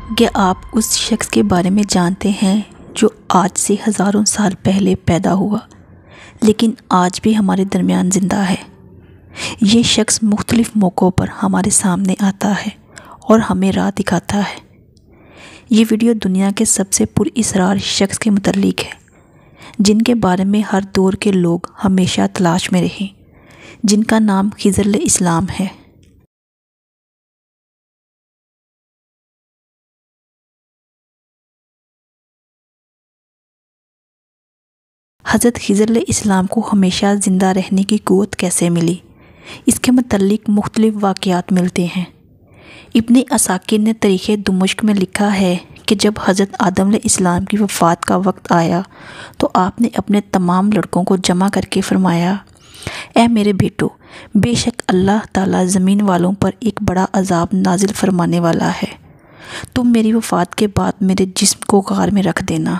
کیا آپ اس شخص کے بارے میں جانتے ہیں جو آج سے ہزاروں سال پہلے پیدا ہوا لیکن آج بھی ہمارے درمیان زندہ ہے؟ یہ شخص مختلف موقعوں پر ہمارے سامنے آتا ہے اور ہمیں راہ دکھاتا ہے۔ یہ ویڈیو دنیا کے سب سے پر اسرار شخص کے متعلق ہے، جن کے بارے میں ہر دور کے لوگ ہمیشہ تلاش میں رہے، جن کا نام خضر علیہ السلام ہے۔ حضرت خضر علیہ السلام کو ہمیشہ زندہ رہنے کی قوت کیسے ملی؟ اس کے متعلق مختلف واقعات ملتے ہیں۔ ابن عساکر نے تاریخ دمشق میں لکھا ہے کہ جب حضرت آدم علیہ السلام کی وفات کا وقت آیا تو آپ نے اپنے تمام لڑکوں کو جمع کر کے فرمایا، اے میرے بیٹو، بے شک اللہ تعالیٰ زمین والوں پر ایک بڑا عذاب نازل فرمانے والا ہے۔ تم میری وفات کے بعد میرے جسم کو غار میں رکھ دینا،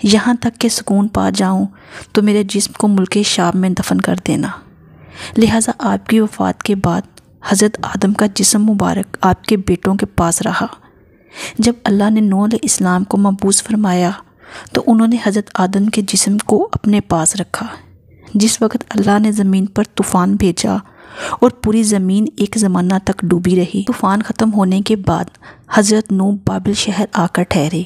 یہاں تک کہ سکون پا جاؤں تو میرے جسم کو ملک شام میں دفن کر دینا۔ لہٰذا آپ کی وفات کے بعد حضرت آدم کا جسم مبارک آپ کے بیٹوں کے پاس رہا۔ جب اللہ نے نوح علیہ السلام کو مبعوث فرمایا تو انہوں نے حضرت آدم کے جسم کو اپنے پاس رکھا۔ جس وقت اللہ نے زمین پر طوفان بھیجا اور پوری زمین ایک زمانہ تک ڈوبی رہی، طوفان ختم ہونے کے بعد حضرت نوح بابل شہر آ کر ٹھہرے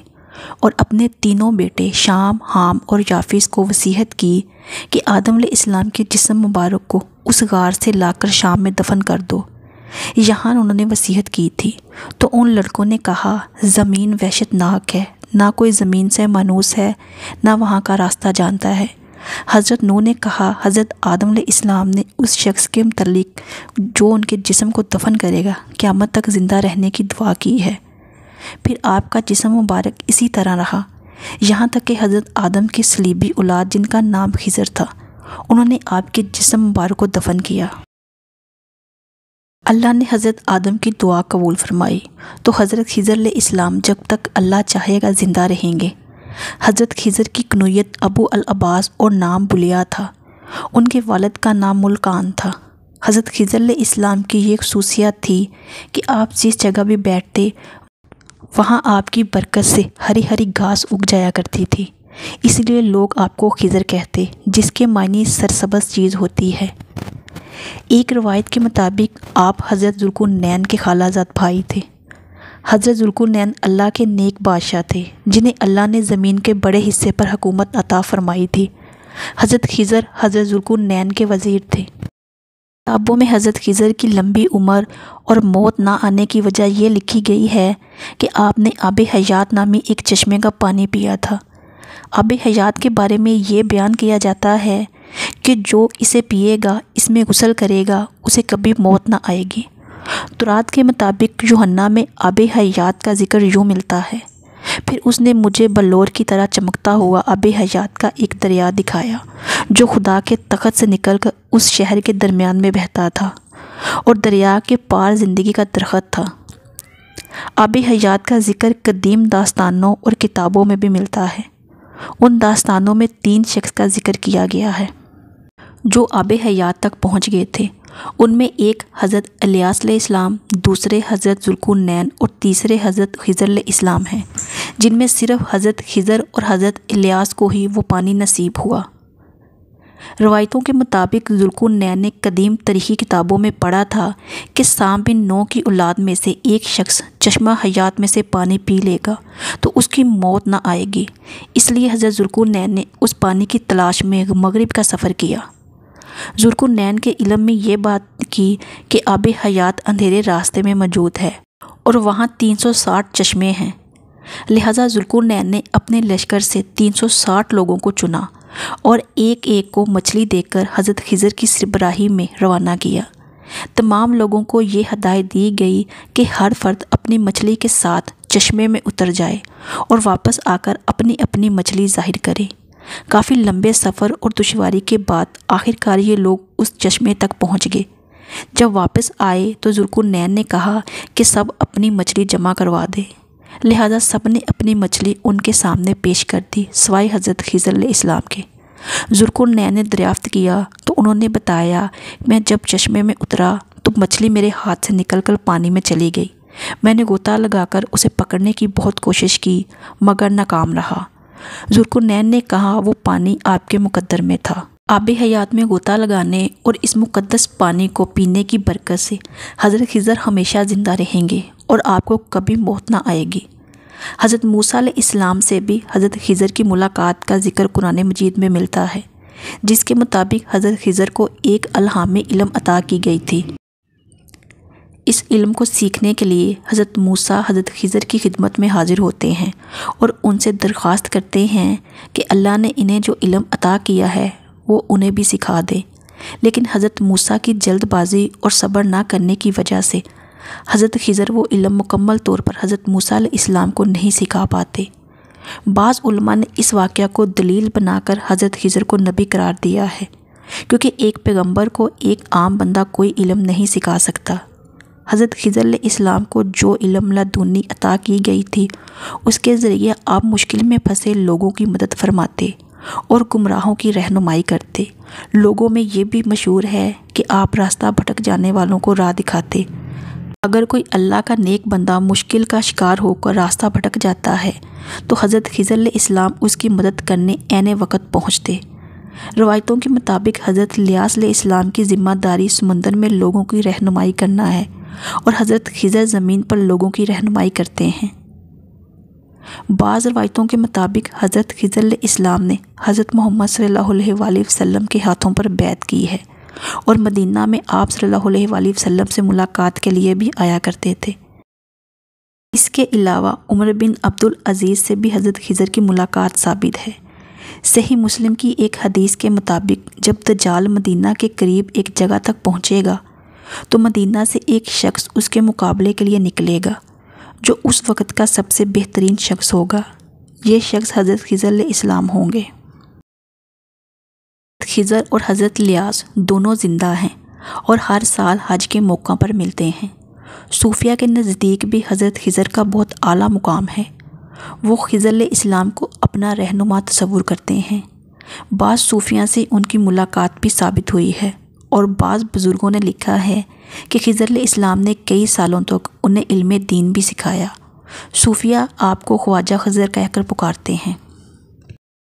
اور اپنے تینوں بیٹے شام، حام اور یافیس کو وصیت کی کہ آدم علیہ السلام کے جسم مبارک کو اس غار سے لا کر شام میں دفن کر دو۔ یہاں انہوں نے وصیت کی تھی تو ان لڑکوں نے کہا، زمین وحشت ناک ہے، نہ کوئی زمین سے مانوس ہے، نہ وہاں کا راستہ جانتا ہے۔ حضرت نوح نے کہا، حضرت آدم علیہ السلام نے اس شخص کے متعلق جو ان کے جسم کو دفن کرے گا قیامت تک زندہ رہنے کی دعا کی ہے۔ پھر آپ کا جسم مبارک اسی طرح رہا، یہاں تک کہ حضرت آدم کے صلیبی اولاد جن کا نام خضر تھا، انہوں نے آپ کے جسم مبارک کو دفن کیا۔ اللہ نے حضرت آدم کی دعا قبول فرمائی تو حضرت خضر علیہ السلام جب تک اللہ چاہے گا زندہ رہیں گے۔ حضرت خضر کی کنویت ابو العباس اور نام بلیا تھا۔ ان کے والد کا نام ملکان تھا۔ حضرت خضر علیہ السلام کی یہ خصوصیت تھی کہ آپ جس جگہ بھی بیٹھتے وہاں آپ کی برکت سے ہری ہری گھاس اگ جایا کرتی تھی، اس لیے لوگ آپ کو خضر کہتے، جس کے معنی سرسبز چیز ہوتی ہے۔ ایک روایت کے مطابق آپ حضرت ذوالقرنین کے خالہ زاد بھائی تھے۔ حضرت ذوالقرنین اللہ کے نیک بادشاہ تھے جنہیں اللہ نے زمین کے بڑے حصے پر حکومت عطا فرمائی تھی۔ حضرت خضر حضرت ذوالقرنین کے وزیر تھے۔ کتابوں میں حضرت خضر کی لمبی عمر اور موت نہ آنے کی وجہ یہ لکھی گئی ہے کہ آپ نے آب حیات نامی ایک چشمے کا پانی پیا تھا۔ آب حیات کے بارے میں یہ بیان کیا جاتا ہے کہ جو اسے پیے گا، اس میں غسل کرے گا، اسے کبھی موت نہ آئے گی۔ تورات کے مطابق یوحنا میں آب حیات کا ذکر یوں ملتا ہے، پھر اس نے مجھے بلور کی طرح چمکتا ہوا آب حیات کا ایک دریا دکھایا جو خدا کے تخت سے نکل کر اس شہر کے درمیان میں بہتا تھا، اور دریا کے پار زندگی کا درخت تھا۔ آب حیات کا ذکر قدیم داستانوں اور کتابوں میں بھی ملتا ہے۔ ان داستانوں میں 3 شخص کا ذکر کیا گیا ہے جو آب حیات تک پہنچ گئے تھے۔ ان میں ایک حضرت الیاس علیہ السلام، دوسرے حضرت ذوالقرنین اور تیسرے حضرت خضر علیہ السلام ہیں، جن میں صرف حضرت خضر اور حضرت الیاس کو ہی وہ پانی نصیب ہوا۔ روایتوں کے مطابق ذوالقرنین نے قدیم تاریخی کتابوں میں پڑھا تھا کہ سام بن نوح کی اولاد میں سے ایک شخص چشمہ حیات میں سے پانی پی لے گا تو اس کی موت نہ آئے گی، اس لیے حضرت ذوالقرنین نے اس پانی کی تلاش میں مغرب کا سفر کیا۔ ذوالقرنین کے علم میں یہ بات کی کہ آب حیات اندھیرے راستے میں موجود ہے اور وہاں 360 چشمے ہیں، لہٰذا ذوالقرنین نے اپنے لشکر سے 360 لوگوں کو چنا اور ایک ایک کو مچھلی دے کر حضرت خضر کی سربراہی میں روانہ کیا۔ تمام لوگوں کو یہ ہدایت دی گئی کہ ہر فرد اپنی مچھلی کے ساتھ چشمے میں اتر جائے اور واپس آ کر اپنی اپنی مچھلی ظاہر کرے۔ کافی لمبے سفر اور دشواری کے بعد آخرکار یہ لوگ اس چشمے تک پہنچ گئے۔ جب واپس آئے تو ذوالقرنین نے کہا کہ سب اپنی مچھلی جمع کروا دے، لہذا سب نے اپنی مچھلی ان کے سامنے پیش کر دی سوائے حضرت خضر علیہ السلام کے۔ ذوالقرنین نے دریافت کیا تو انہوں نے بتایا، میں جب چشمے میں اترا تو مچھلی میرے ہاتھ سے نکل کر پانی میں چلی گئی، میں نے غوطہ لگا کر اسے پکڑنے کی بہت کوشش کی مگر ناکام رہا۔ ذوالقرنین نے کہا وہ پانی آپ کے مقدر میں تھا۔ آب حیات میں غوطہ لگانے اور اس مقدس پانی کو پینے کی برکت سے حضرت خضر ہمیشہ زندہ رہیں گے اور آپ کو کبھی موت نہ آئے گی۔ حضرت موسیٰ علیہ السلام سے بھی حضرت خضر کی ملاقات کا ذکر قرآن مجید میں ملتا ہے، جس کے مطابق حضرت خضر کو ایک الہامی علم عطا کی گئی تھی۔ اس علم کو سیکھنے کے لیے حضرت موسیٰ حضرت خضر کی خدمت میں حاضر ہوتے ہیں اور ان سے درخواست کرتے ہیں کہ اللہ نے انہیں جو علم عطا کیا ہے وہ انہیں بھی سکھا دے، لیکن حضرت موسیٰ کی جلد بازی اور صبر نہ کرنے کی وجہ سے حضرت خضر وہ علم مکمل طور پر حضرت موسیٰ علیہ السلام کو نہیں سکھا پاتے۔ بعض علماء نے اس واقعہ کو دلیل بنا کر حضرت خضر کو نبی قرار دیا ہے، کیونکہ ایک پیغمبر کو ایک عام بندہ کوئی علم نہیں سکھا سکتا۔ حضرت خضر علیہ السلام کو جو علم لدنی عطا کی گئی تھی اس کے ذریعے آپ مشکل میں پھنسے لوگوں کی مدد فرماتے اور گمراہوں کی رہنمائی کرتے۔ لوگوں میں یہ بھی مشہور ہے کہ آپ راستہ بھٹک جانے والوں کو راہ دکھاتے۔ اگر کوئی اللہ کا نیک بندہ مشکل کا شکار ہو کر راستہ بھٹک جاتا ہے تو حضرت خضر علیہ السلام اس کی مدد کرنے عین وقت پہنچتے۔ روایتوں کے مطابق حضرت الیاس علیہ السلام کی ذمہ داری سمندر میں لوگوں کی رہنمائی کرنا ہے اور حضرت خضر زمین پر لوگوں کی رہنمائی کرتے ہیں۔ بعض روایتوں کے مطابق حضرت خضر علیہ السلام نے حضرت محمد صلی اللہ علیہ وآلہ وسلم کے ہاتھوں پر بیعت کی ہے اور مدینہ میں آپ صلی اللہ علیہ وآلہ وسلم سے ملاقات کے لیے بھی آیا کرتے تھے۔ اس کے علاوہ عمر بن عبد العزیز سے بھی حضرت خضر کی ملاقات ثابت ہے۔ صحیح مسلم کی ایک حدیث کے مطابق جب دجال مدینہ کے قریب ایک جگہ تک پہنچے گا تو مدینہ سے ایک شخص اس کے مقابلے کے لیے نکلے گا جو اس وقت کا سب سے بہترین شخص ہوگا۔ یہ شخص حضرت خضر علیہ السلام ہوں گے۔ خضر اور حضرت الیاس دونوں زندہ ہیں اور ہر سال حج کے موقع پر ملتے ہیں۔ صوفیہ کے نزدیک بھی حضرت خضر کا بہت اعلیٰ مقام ہے۔ وہ خضر علیہ السلام کو اپنا رہنما تصور کرتے ہیں۔ بعض صوفیہ سے ان کی ملاقات بھی ثابت ہوئی ہے اور بعض بزرگوں نے لکھا ہے کہ خضر علیہ السلام نے کئی سالوں تک انہیں علم دین بھی سکھایا۔ صوفیہ آپ کو خواجہ خضر کہہ کر پکارتے ہیں۔